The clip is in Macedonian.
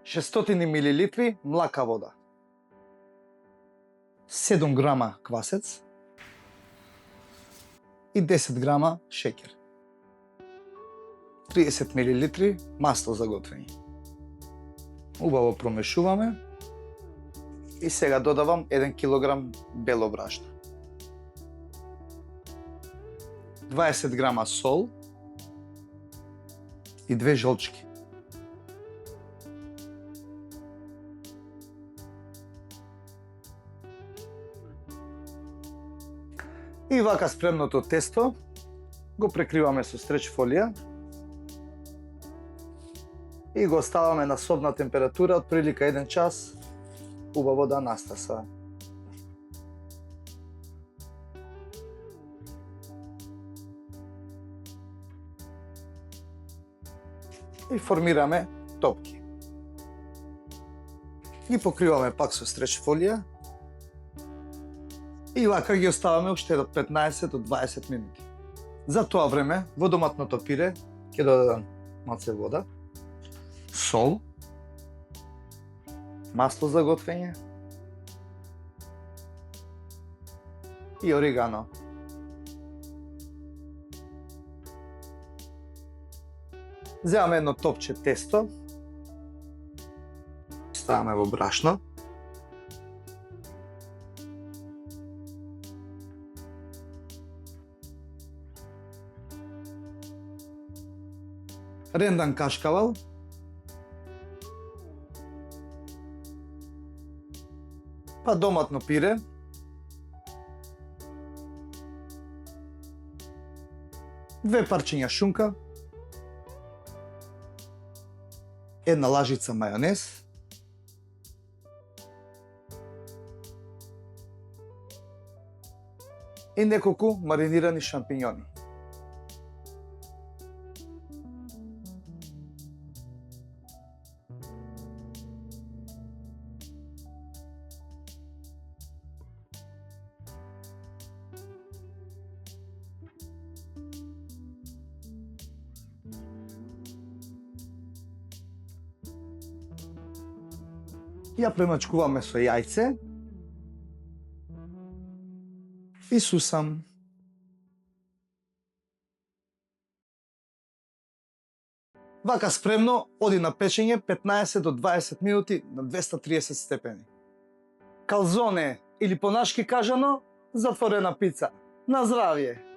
600 милилитри млака вода, 7 грама квасец и 10 грама шеќер, 30 милилитри масло за готвење. Убаво промешуваме и сега додавам 1 килограм бело брашно, 20 грама сол и 2 жолчки. И вака спремното тесто го прекриваме со стреч фолија и го оставаме на собна температура од прилика 1 час, убаво да настаса. И формираме топки. Ги покриваме пак со стреч фолија и вака ги оставаме уште до 15 до 20 минути. За тоа време во доматното пире ќе додадам малце вода, сол, масло за готвење и орегано. Земаме едно топче тесто, ставаме во брашно, рендан кашкавал, па доматно пире, две парчиња шунка, една лажица мајонез, и неколку маринирани шампињони. Ја премачкуваме со јајце и сусам. Вака спремно оди на печење 15 до 20 минути на 230 степени. Калзоне или по нашки кажано затворена пица. На здравје!